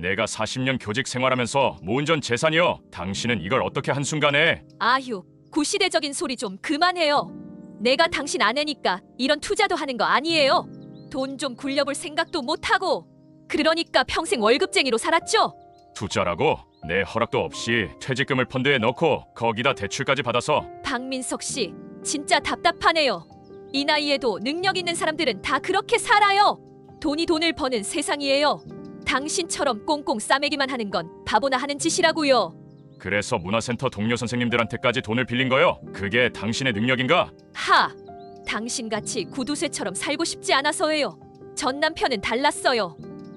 내가 40년 교직 생활하면서 모은 전 재산이여. 당신은 이걸 어떻게 한순간에? 아휴, 구시대적인 소리 좀 그만해요. 내가 당신 아내니까 이런 투자도 하는 거 아니에요. 돈 좀 굴려볼 생각도 못하고. 그러니까 평생 월급쟁이로 살았죠? 투자라고? 내 허락도 없이 퇴직금을 펀드에 넣고 거기다 대출까지 받아서. 박민석 씨, 진짜 답답하네요. 이 나이에도 능력 있는 사람들은 다 그렇게 살아요. 돈이 돈을 버는 세상이에요. 당신처럼 꽁꽁 싸매기만 하는 건 바보나 하는 짓이라고요. 그래서 문화센터 동료 선생님들한테까지 돈을 빌린 거요? 그게 당신의 능력인가? 하! 당신같이 구두쇠처럼 살고 싶지 않아서예요. 전 남편은 달랐어요.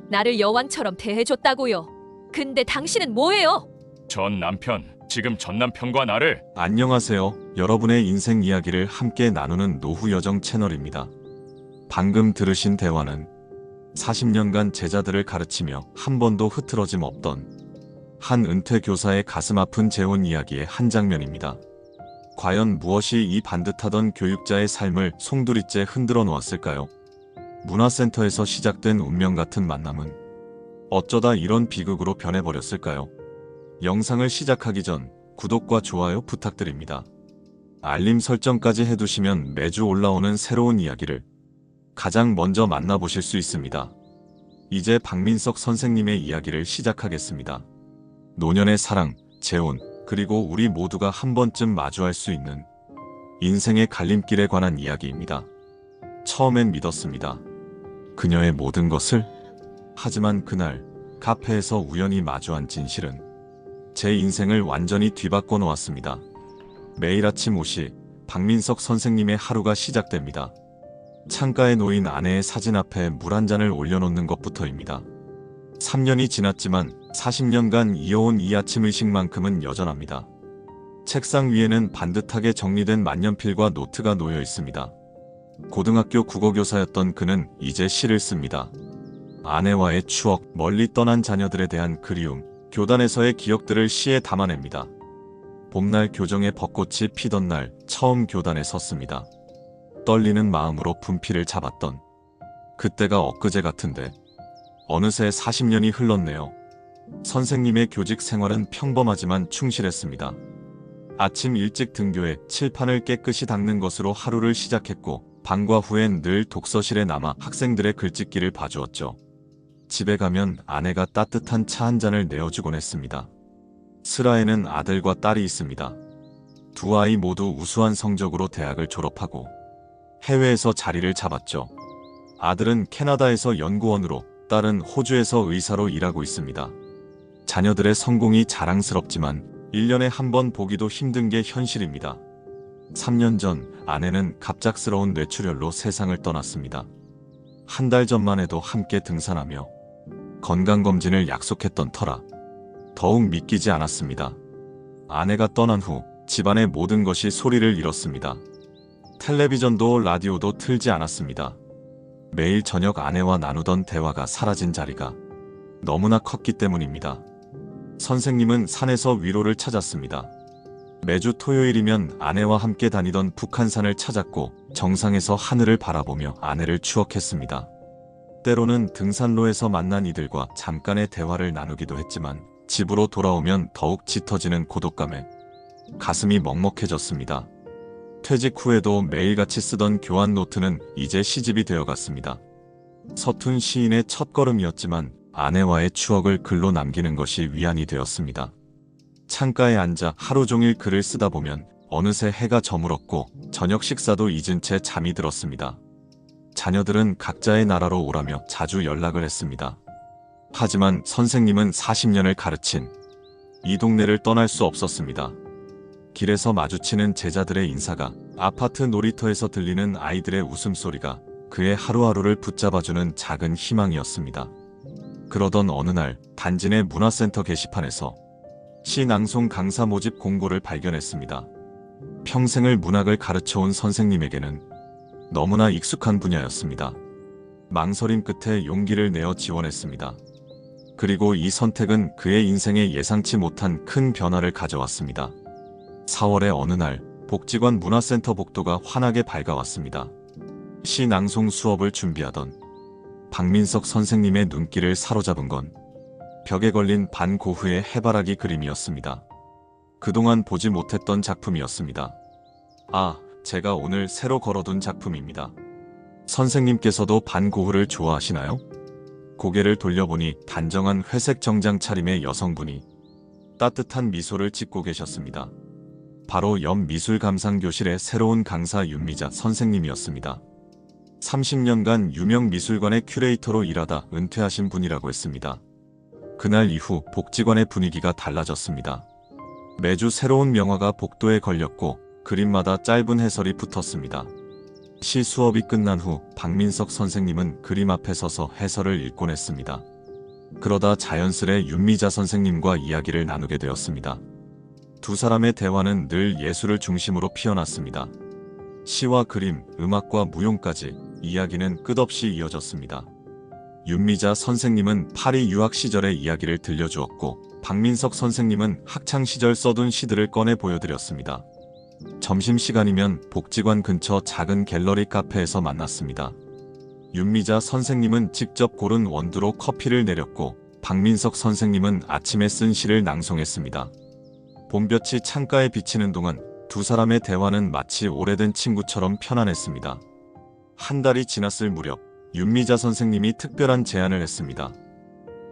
나를 여왕처럼 대해줬다고요. 근데 당신은 뭐예요? 전 남편, 지금 전 남편과 나를. 안녕하세요. 여러분의 인생 이야기를 함께 나누는 노후여정 채널입니다. 방금 들으신 대화는 40년간 제자들을 가르치며 한 번도 흐트러짐 없던 한 은퇴 교사의 가슴 아픈 재혼 이야기의 한 장면입니다. 과연 무엇이 이 반듯하던 교육자의 삶을 송두리째 흔들어 놓았을까요? 문화센터에서 시작된 운명 같은 만남은 어쩌다 이런 비극으로 변해버렸을까요? 영상을 시작하기 전 구독과 좋아요 부탁드립니다. 알림 설정까지 해두시면 매주 올라오는 새로운 이야기를 가장 먼저 만나보실 수 있습니다. 이제 박민석 선생님의 이야기를 시작하겠습니다. 노년의 사랑, 재혼, 그리고 우리 모두가 한 번쯤 마주할 수 있는 인생의 갈림길에 관한 이야기입니다. 처음엔 믿었습니다. 그녀의 모든 것을. 하지만 그날 카페에서 우연히 마주한 진실은 제 인생을 완전히 뒤바꿔 놓았습니다. 매일 아침 5시 박민석 선생님의 하루가 시작됩니다. 창가에 놓인 아내의 사진 앞에 물 한 잔을 올려놓는 것부터입니다. 3년이 지났지만 40년간 이어온 이 아침 의식만큼은 여전합니다. 책상 위에는 반듯하게 정리된 만년필과 노트가 놓여 있습니다. 고등학교 국어교사였던 그는 이제 시를 씁니다. 아내와의 추억, 멀리 떠난 자녀들에 대한 그리움, 교단에서의 기억들을 시에 담아냅니다. 봄날 교정의 벚꽃이 피던 날 처음 교단에 섰습니다. 떨리는 마음으로 분필을 잡았던 그때가 엊그제 같은데 어느새 40년이 흘렀네요. 선생님의 교직 생활은 평범하지만 충실했습니다. 아침 일찍 등교해 칠판을 깨끗이 닦는 것으로 하루를 시작했고 방과 후엔 늘 독서실에 남아 학생들의 글짓기를 봐주었죠. 집에 가면 아내가 따뜻한 차 한 잔을 내어주곤 했습니다. 슬아에는 아들과 딸이 있습니다. 두 아이 모두 우수한 성적으로 대학을 졸업하고 해외에서 자리를 잡았죠. 아들은 캐나다에서 연구원으로, 딸은 호주에서 의사로 일하고 있습니다. 자녀들의 성공이 자랑스럽지만 1년에 한 번 보기도 힘든 게 현실입니다. 3년 전 아내는 갑작스러운 뇌출혈로 세상을 떠났습니다. 한 달 전만 해도 함께 등산하며 건강검진을 약속했던 터라 더욱 믿기지 않았습니다. 아내가 떠난 후 집안의 모든 것이 소리를 잃었습니다. 텔레비전도 라디오도 틀지 않았습니다. 매일 저녁 아내와 나누던 대화가 사라진 자리가 너무나 컸기 때문입니다. 선생님은 산에서 위로를 찾았습니다. 매주 토요일이면 아내와 함께 다니던 북한산을 찾았고 정상에서 하늘을 바라보며 아내를 추억했습니다. 때로는 등산로에서 만난 이들과 잠깐의 대화를 나누기도 했지만 집으로 돌아오면 더욱 짙어지는 고독감에 가슴이 먹먹해졌습니다. 퇴직 후에도 매일같이 쓰던 교환 노트는 이제 시집이 되어갔습니다. 서툰 시인의 첫걸음이었지만 아내와의 추억을 글로 남기는 것이 위안이 되었습니다. 창가에 앉아 하루 종일 글을 쓰다 보면 어느새 해가 저물었고 저녁 식사도 잊은 채 잠이 들었습니다. 자녀들은 각자의 나라로 오라며 자주 연락을 했습니다. 하지만 선생님은 40년을 가르친 이 동네를 떠날 수 없었습니다. 길에서 마주치는 제자들의 인사가, 아파트 놀이터에서 들리는 아이들의 웃음소리가 그의 하루하루를 붙잡아주는 작은 희망이었습니다. 그러던 어느 날 단지 내 문화센터 게시판에서 시 낭송 강사 모집 공고를 발견했습니다. 평생을 문학을 가르쳐온 선생님에게는 너무나 익숙한 분야였습니다. 망설임 끝에 용기를 내어 지원했습니다. 그리고 이 선택은 그의 인생에 예상치 못한 큰 변화를 가져왔습니다. 4월의 어느 날 복지관 문화센터 복도가 환하게 밝아왔습니다. 시 낭송 수업을 준비하던 박민석 선생님의 눈길을 사로잡은 건 벽에 걸린 반고흐의 해바라기 그림이었습니다. 그동안 보지 못했던 작품이었습니다. 아, 제가 오늘 새로 걸어둔 작품입니다. 선생님께서도 반고흐를 좋아하시나요? 고개를 돌려보니 단정한 회색 정장 차림의 여성분이 따뜻한 미소를 짓고 계셨습니다. 바로 옆 미술감상교실의 새로운 강사 윤미자 선생님이었습니다. 30년간 유명 미술관의 큐레이터로 일하다 은퇴하신 분이라고 했습니다. 그날 이후 복지관의 분위기가 달라졌습니다. 매주 새로운 명화가 복도에 걸렸고 그림마다 짧은 해설이 붙었습니다. 시 수업이 끝난 후 박민석 선생님은 그림 앞에 서서 해설을 읽곤 했습니다. 그러다 자연스레 윤미자 선생님과 이야기를 나누게 되었습니다. 두 사람의 대화는 늘 예술을 중심으로 피어났습니다. 시와 그림, 음악과 무용까지 이야기는 끝없이 이어졌습니다. 윤미자 선생님은 파리 유학 시절의 이야기를 들려주었고 박민석 선생님은 학창시절 써둔 시들을 꺼내 보여드렸습니다. 점심시간이면 복지관 근처 작은 갤러리 카페에서 만났습니다. 윤미자 선생님은 직접 고른 원두로 커피를 내렸고 박민석 선생님은 아침에 쓴 시를 낭송했습니다. 봄볕이 창가에 비치는 동안 두 사람의 대화는 마치 오래된 친구처럼 편안했습니다. 한 달이 지났을 무렵 윤미자 선생님이 특별한 제안을 했습니다.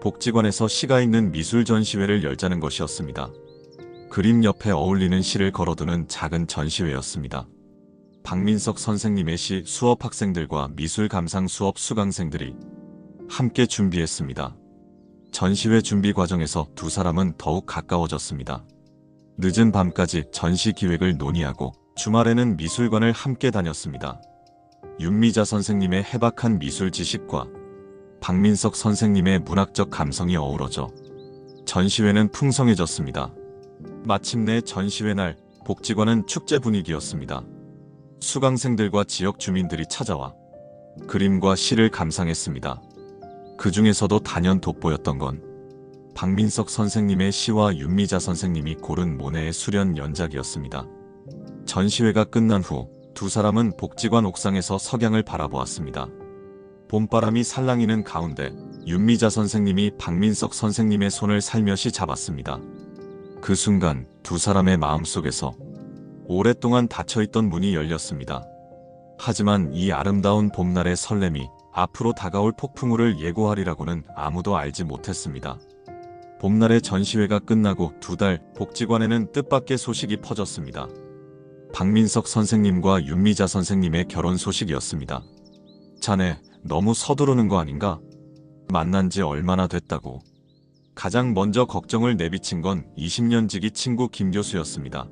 복지관에서 시가 있는 미술 전시회를 열자는 것이었습니다. 그림 옆에 어울리는 시를 걸어두는 작은 전시회였습니다. 박민석 선생님의 시 수업 학생들과 미술 감상 수업 수강생들이 함께 준비했습니다. 전시회 준비 과정에서 두 사람은 더욱 가까워졌습니다. 늦은 밤까지 전시 기획을 논의하고 주말에는 미술관을 함께 다녔습니다. 윤미자 선생님의 해박한 미술 지식과 박민석 선생님의 문학적 감성이 어우러져 전시회는 풍성해졌습니다. 마침내 전시회 날 복지관은 축제 분위기였습니다. 수강생들과 지역 주민들이 찾아와 그림과 시를 감상했습니다. 그 중에서도 단연 돋보였던 건 박민석 선생님의 시와 윤미자 선생님이 고른 모네의 수련 연작이었습니다. 전시회가 끝난 후 두 사람은 복지관 옥상에서 석양을 바라보았습니다. 봄바람이 살랑이는 가운데 윤미자 선생님이 박민석 선생님의 손을 살며시 잡았습니다. 그 순간 두 사람의 마음속에서 오랫동안 닫혀있던 문이 열렸습니다. 하지만 이 아름다운 봄날의 설렘이 앞으로 다가올 폭풍우를 예고하리라고는 아무도 알지 못했습니다. 봄날의 전시회가 끝나고 두 달 복지관에는 뜻밖의 소식이 퍼졌습니다. 박민석 선생님과 윤미자 선생님의 결혼 소식이었습니다. 자네 너무 서두르는 거 아닌가? 만난 지 얼마나 됐다고. 가장 먼저 걱정을 내비친 건 20년 지기 친구 김 교수였습니다.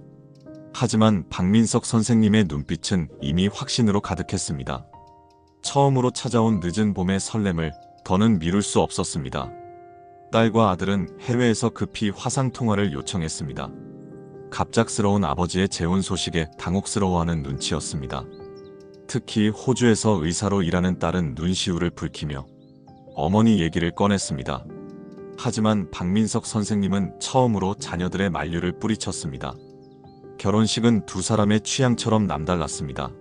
하지만 박민석 선생님의 눈빛은 이미 확신으로 가득했습니다. 처음으로 찾아온 늦은 봄의 설렘을 더는 미룰 수 없었습니다. 딸과 아들은 해외에서 급히 화상통화를 요청했습니다. 갑작스러운 아버지의 재혼 소식에 당혹스러워하는 눈치였습니다. 특히 호주에서 의사로 일하는 딸은 눈시울을 붉히며 어머니 얘기를 꺼냈습니다. 하지만 박민석 선생님은 처음으로 자녀들의 만류를 뿌리쳤습니다. 결혼식은 두 사람의 취향처럼 남달랐습니다.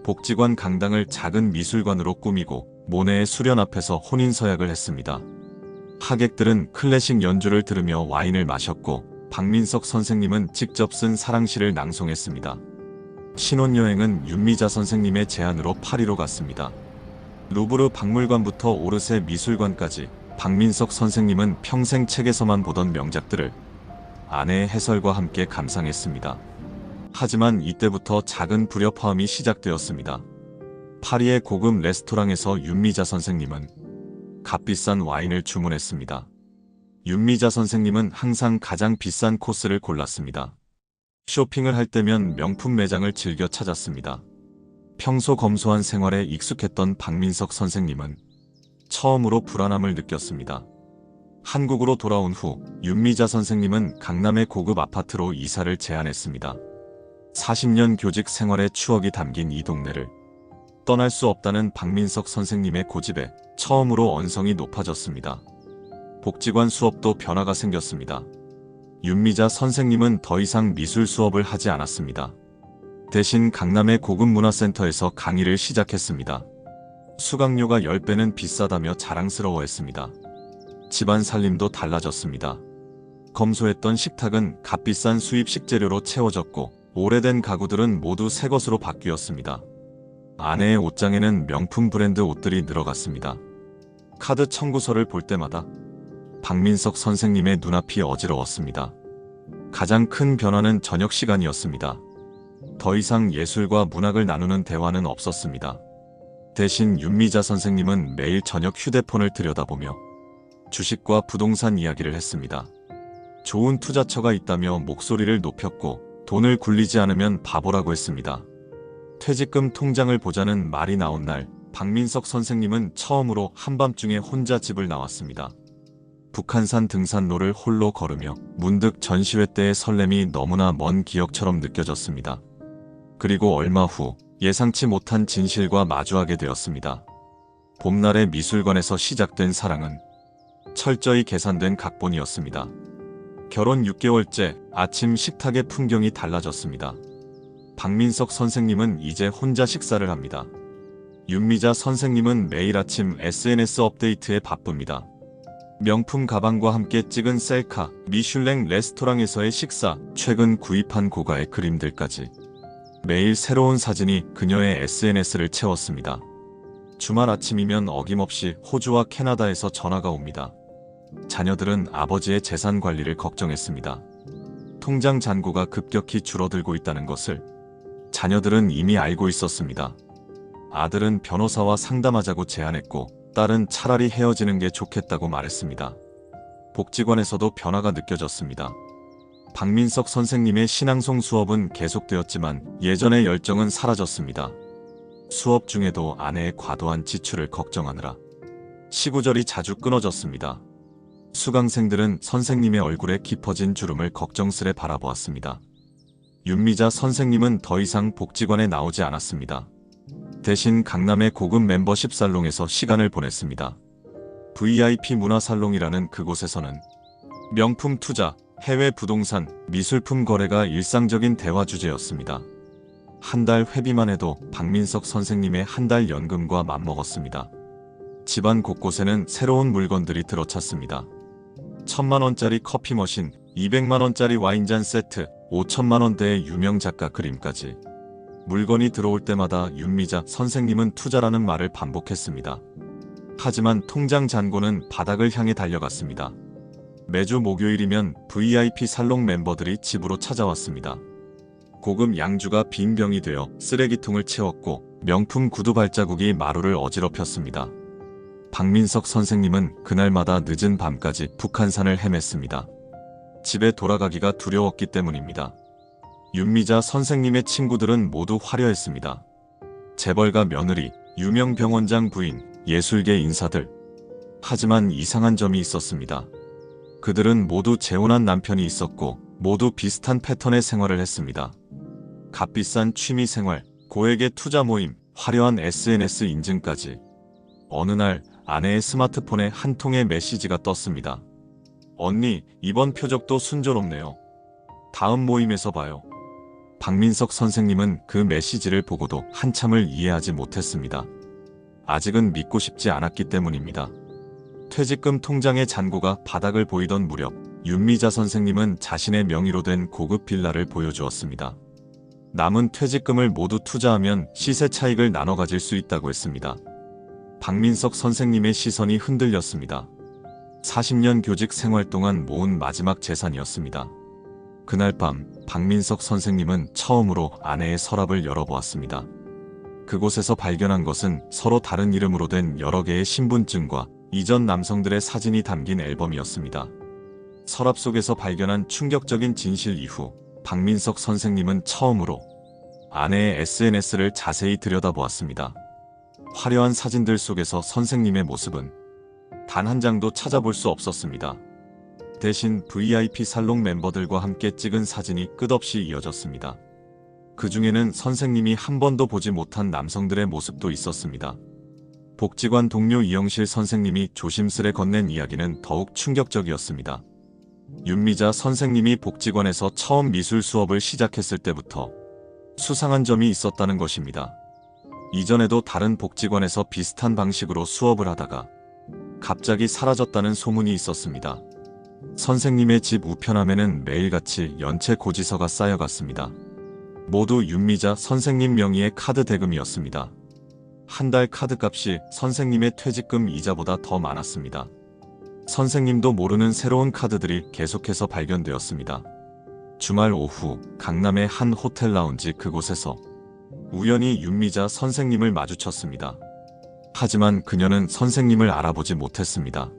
복지관 강당을 작은 미술관으로 꾸미고 모네의 수련 앞에서 혼인서약을 했습니다. 하객들은 클래식 연주를 들으며 와인을 마셨고 박민석 선생님은 직접 쓴 사랑시를 낭송했습니다. 신혼여행은 윤미자 선생님의 제안으로 파리로 갔습니다. 루브르 박물관부터 오르세 미술관까지 박민석 선생님은 평생 책에서만 보던 명작들을 아내의 해설과 함께 감상했습니다. 하지만 이때부터 작은 불협화음이 시작되었습니다. 파리의 고급 레스토랑에서 윤미자 선생님은 값비싼 와인을 주문했습니다. 윤미자 선생님은 항상 가장 비싼 코스를 골랐습니다. 쇼핑을 할 때면 명품 매장을 즐겨 찾았습니다. 평소 검소한 생활에 익숙했던 박민석 선생님은 처음으로 불안함을 느꼈습니다. 한국으로 돌아온 후 윤미자 선생님은 강남의 고급 아파트로 이사를 제안했습니다. 40년 교직 생활의 추억이 담긴 이 동네를 떠날 수 없다는 박민석 선생님의 고집에 처음으로 언성이 높아졌습니다. 복지관 수업도 변화가 생겼습니다. 윤미자 선생님은 더 이상 미술 수업을 하지 않았습니다. 대신 강남의 고급 문화센터에서 강의를 시작했습니다. 수강료가 10배는 비싸다며 자랑스러워했습니다. 집안 살림도 달라졌습니다. 검소했던 식탁은 값비싼 수입 식재료로 채워졌고 오래된 가구들은 모두 새 것으로 바뀌었습니다. 아내의 옷장에는 명품 브랜드 옷들이 늘어갔습니다. 카드 청구서를 볼 때마다 박민석 선생님의 눈앞이 어지러웠습니다. 가장 큰 변화는 저녁 시간이었습니다. 더 이상 예술과 문학을 나누는 대화는 없었습니다. 대신 윤미자 선생님은 매일 저녁 휴대폰을 들여다보며 주식과 부동산 이야기를 했습니다. 좋은 투자처가 있다며 목소리를 높였고 돈을 굴리지 않으면 바보라고 했습니다. 퇴직금 통장을 보자는 말이 나온 날 박민석 선생님은 처음으로 한밤중에 혼자 집을 나왔습니다. 북한산 등산로를 홀로 걸으며 문득 전시회 때의 설렘이 너무나 먼 기억처럼 느껴졌습니다. 그리고 얼마 후 예상치 못한 진실과 마주하게 되었습니다. 봄날의 미술관에서 시작된 사랑은 철저히 계산된 각본이었습니다. 결혼 6개월째 아침 식탁의 풍경이 달라졌습니다. 박민석 선생님은 이제 혼자 식사를 합니다. 윤미자 선생님은 매일 아침 SNS 업데이트에 바쁩니다. 명품 가방과 함께 찍은 셀카, 미슐랭 레스토랑에서의 식사, 최근 구입한 고가의 그림들까지 매일 새로운 사진이 그녀의 SNS를 채웠습니다. 주말 아침이면 어김없이 호주와 캐나다에서 전화가 옵니다. 자녀들은 아버지의 재산 관리를 걱정했습니다. 통장 잔고가 급격히 줄어들고 있다는 것을 자녀들은 이미 알고 있었습니다. 아들은 변호사와 상담하자고 제안했고 딸은 차라리 헤어지는 게 좋겠다고 말했습니다. 복지관에서도 변화가 느껴졌습니다. 박민석 선생님의 신앙송 수업은 계속되었지만 예전의 열정은 사라졌습니다. 수업 중에도 아내의 과도한 지출을 걱정하느라 시구절이 자주 끊어졌습니다. 수강생들은 선생님의 얼굴에 깊어진 주름을 걱정스레 바라보았습니다. 윤미자 선생님은 더 이상 복지관에 나오지 않았습니다. 대신 강남의 고급 멤버십 살롱에서 시간을 보냈습니다. VIP 문화살롱이라는 그곳에서는 명품 투자, 해외 부동산, 미술품 거래가 일상적인 대화 주제였습니다. 한 달 회비만 해도 박민석 선생님의 한 달 연금과 맞먹었습니다. 집안 곳곳에는 새로운 물건들이 들어찼습니다. 1000만원짜리 커피 머신, 200만원짜리 와인잔 세트, 5천만원대의 유명 작가 그림까지. 물건이 들어올 때마다 윤미자 선생님은 투자라는 말을 반복했습니다. 하지만 통장 잔고는 바닥을 향해 달려갔습니다. 매주 목요일이면 VIP 살롱 멤버들이 집으로 찾아왔습니다. 고급 양주가 빈 병이 되어 쓰레기통을 채웠고 명품 구두 발자국이 마루를 어지럽혔습니다. 박민석 선생님은 그날마다 늦은 밤까지 북한산을 헤맸습니다. 집에 돌아가기가 두려웠기 때문입니다. 윤미자 선생님의 친구들은 모두 화려했습니다. 재벌가 며느리, 유명 병원장 부인, 예술계 인사들. 하지만 이상한 점이 있었습니다. 그들은 모두 재혼한 남편이 있었고 모두 비슷한 패턴의 생활을 했습니다. 값비싼 취미 생활, 고액의 투자 모임, 화려한 SNS 인증까지. 어느 날 아내의 스마트폰에 한 통의 메시지가 떴습니다. 언니, 이번 표적도 순조롭네요. 다음 모임에서 봐요. 박민석 선생님은 그 메시지를 보고도 한참을 이해하지 못했습니다. 아직은 믿고 싶지 않았기 때문입니다. 퇴직금 통장의 잔고가 바닥을 보이던 무렵 윤미자 선생님은 자신의 명의로 된 고급 빌라를 보여주었습니다. 남은 퇴직금을 모두 투자하면 시세 차익을 나눠 가질 수 있다고 했습니다. 박민석 선생님의 시선이 흔들렸습니다. 40년 교직 생활 동안 모은 마지막 재산이었습니다. 그날 밤 박민석 선생님은 처음으로 아내의 서랍을 열어보았습니다. 그곳에서 발견한 것은 서로 다른 이름으로 된 여러 개의 신분증과 이전 남성들의 사진이 담긴 앨범이었습니다. 서랍 속에서 발견한 충격적인 진실 이후 박민석 선생님은 처음으로 아내의 SNS를 자세히 들여다보았습니다. 화려한 사진들 속에서 선생님의 모습은 단 한 장도 찾아볼 수 없었습니다. 대신 VIP 살롱 멤버들과 함께 찍은 사진이 끝없이 이어졌습니다. 그 중에는 선생님이 한 번도 보지 못한 남성들의 모습도 있었습니다. 복지관 동료 이영실 선생님이 조심스레 건넨 이야기는 더욱 충격적이었습니다. 윤미자 선생님이 복지관에서 처음 미술 수업을 시작했을 때부터 수상한 점이 있었다는 것입니다. 이전에도 다른 복지관에서 비슷한 방식으로 수업을 하다가 갑자기 사라졌다는 소문이 있었습니다. 선생님의 집 우편함에는 매일같이 연체 고지서가 쌓여갔습니다. 모두 윤미자 선생님 명의의 카드 대금이었습니다. 한 달 카드값이 선생님의 퇴직금 이자보다 더 많았습니다. 선생님도 모르는 새로운 카드들이 계속해서 발견되었습니다. 주말 오후 강남의 한 호텔 라운지 그곳에서 우연히 윤미자 선생님을 마주쳤습니다. 하지만 그녀는 선생님을 알아보지 못했습니다.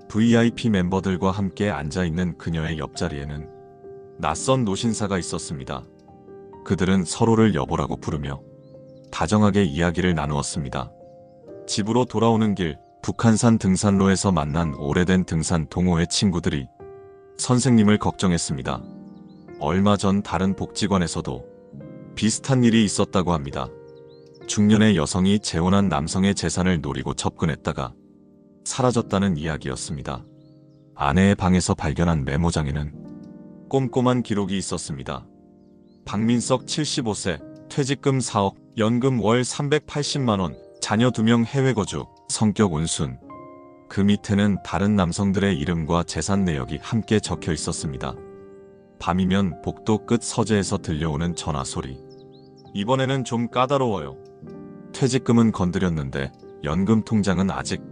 VIP 멤버들과 함께 앉아있는 그녀의 옆자리에는 낯선 노신사가 있었습니다. 그들은 서로를 여보라고 부르며 다정하게 이야기를 나누었습니다. 집으로 돌아오는 길 북한산 등산로에서 만난 오래된 등산 동호회 친구들이 선생님을 걱정했습니다. 얼마 전 다른 복지관에서도 비슷한 일이 있었다고 합니다. 중년의 여성이 재혼한 남성의 재산을 노리고 접근했다가 사라졌다는 이야기였습니다. 아내의 방에서 발견한 메모장에는 꼼꼼한 기록이 있었습니다. 박민석 75세, 퇴직금 4억, 연금 월 380만원, 자녀 2명 해외 거주, 성격 온순. 그 밑에는 다른 남성들의 이름과 재산 내역이 함께 적혀 있었습니다. 밤이면 복도 끝 서재에서 들려오는 전화 소리. 이번에는 좀 까다로워요. 퇴직금은 건드렸는데 연금 통장은 아직.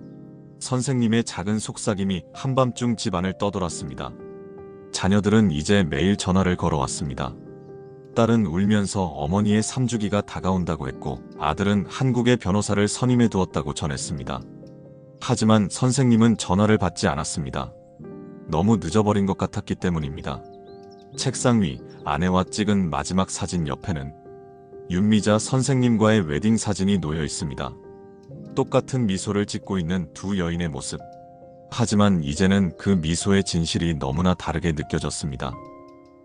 선생님의 작은 속삭임이 한밤중 집안을 떠돌았습니다. 자녀들은 이제 매일 전화를 걸어왔습니다. 딸은 울면서 어머니의 3주기가 다가온다고 했고 아들은 한국의 변호사를 선임해 두었다고 전했습니다. 하지만 선생님은 전화를 받지 않았습니다. 너무 늦어버린 것 같았기 때문입니다. 책상 위 아내와 찍은 마지막 사진 옆에는 윤미자 선생님과의 웨딩 사진이 놓여 있습니다. 똑같은 미소를 짓고 있는 두 여인의 모습. 하지만 이제는 그 미소의 진실이 너무나 다르게 느껴졌습니다.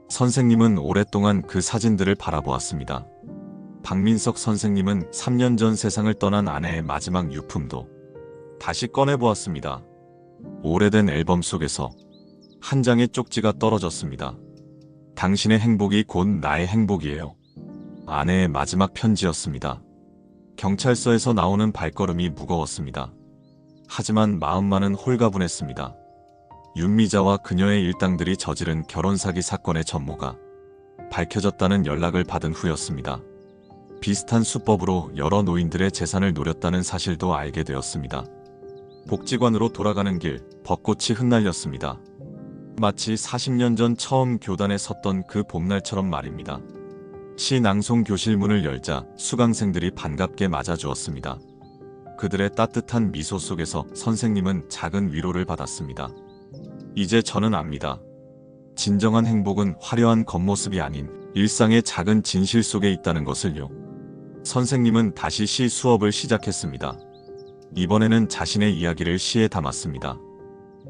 선생님은 오랫동안 그 사진들을 바라보았습니다. 박민석 선생님은 3년 전 세상을 떠난 아내의 마지막 유품도 다시 꺼내보았습니다. 오래된 앨범 속에서 한 장의 쪽지가 떨어졌습니다. 당신의 행복이 곧 나의 행복이에요. 아내의 마지막 편지였습니다. 경찰서에서 나오는 발걸음이 무거웠습니다. 하지만 마음만은 홀가분했습니다. 윤미자와 그녀의 일당들이 저지른 결혼 사기 사건의 전모가 밝혀졌다는 연락을 받은 후였습니다. 비슷한 수법으로 여러 노인들의 재산을 노렸다는 사실도 알게 되었습니다. 복지관으로 돌아가는 길, 벚꽃이 흩날렸습니다. 마치 40년 전 처음 교단에 섰던 그 봄날처럼 말입니다. 시 낭송 교실 문을 열자 수강생들이 반갑게 맞아주었습니다. 그들의 따뜻한 미소 속에서 선생님은 작은 위로를 받았습니다. 이제 저는 압니다. 진정한 행복은 화려한 겉모습이 아닌 일상의 작은 진실 속에 있다는 것을요. 선생님은 다시 시 수업을 시작했습니다. 이번에는 자신의 이야기를 시에 담았습니다.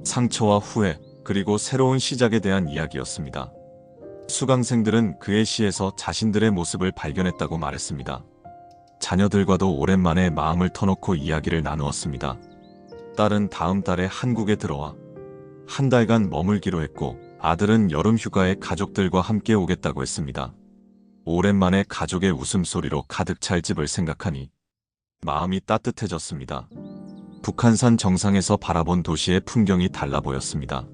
상처와 후회, 그리고 새로운 시작에 대한 이야기였습니다. 수강생들은 그의 시에서 자신들의 모습을 발견했다고 말했습니다. 자녀들과도 오랜만에 마음을 터놓고 이야기를 나누었습니다. 딸은 다음 달에 한국에 들어와 한 달간 머물기로 했고 아들은 여름 휴가에 가족들과 함께 오겠다고 했습니다. 오랜만에 가족의 웃음소리로 가득 찰 집을 생각하니 마음이 따뜻해졌습니다. 북한산 정상에서 바라본 도시의 풍경이 달라 보였습니다.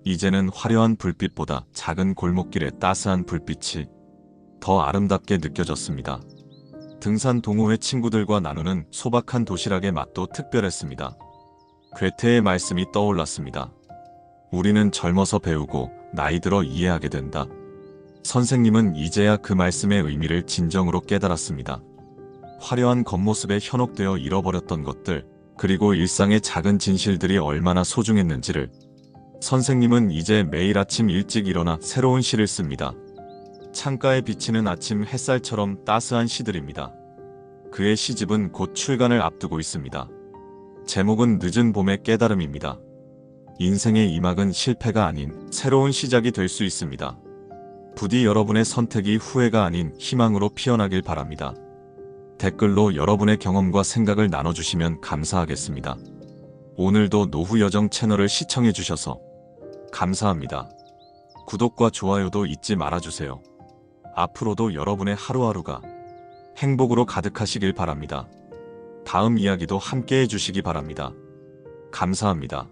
이제는 화려한 불빛보다 작은 골목길의 따스한 불빛이 더 아름답게 느껴졌습니다. 등산 동호회 친구들과 나누는 소박한 도시락의 맛도 특별했습니다. 괴테의 말씀이 떠올랐습니다. 우리는 젊어서 배우고 나이 들어 이해하게 된다. 선생님은 이제야 그 말씀의 의미를 진정으로 깨달았습니다. 화려한 겉모습에 현혹되어 잃어버렸던 것들, 그리고 일상의 작은 진실들이 얼마나 소중했는지를 선생님은 이제 매일 아침 일찍 일어나 새로운 시를 씁니다. 창가에 비치는 아침 햇살처럼 따스한 시들입니다. 그의 시집은 곧 출간을 앞두고 있습니다. 제목은 늦은 봄의 깨달음입니다. 인생의 이막은 실패가 아닌 새로운 시작이 될 수 있습니다. 부디 여러분의 선택이 후회가 아닌 희망으로 피어나길 바랍니다. 댓글로 여러분의 경험과 생각을 나눠주시면 감사하겠습니다. 오늘도 노후여정 채널을 시청해주셔서 감사합니다. 구독과 좋아요도 잊지 말아주세요. 앞으로도 여러분의 하루하루가 행복으로 가득하시길 바랍니다. 다음 이야기도 함께 해주시기 바랍니다. 감사합니다.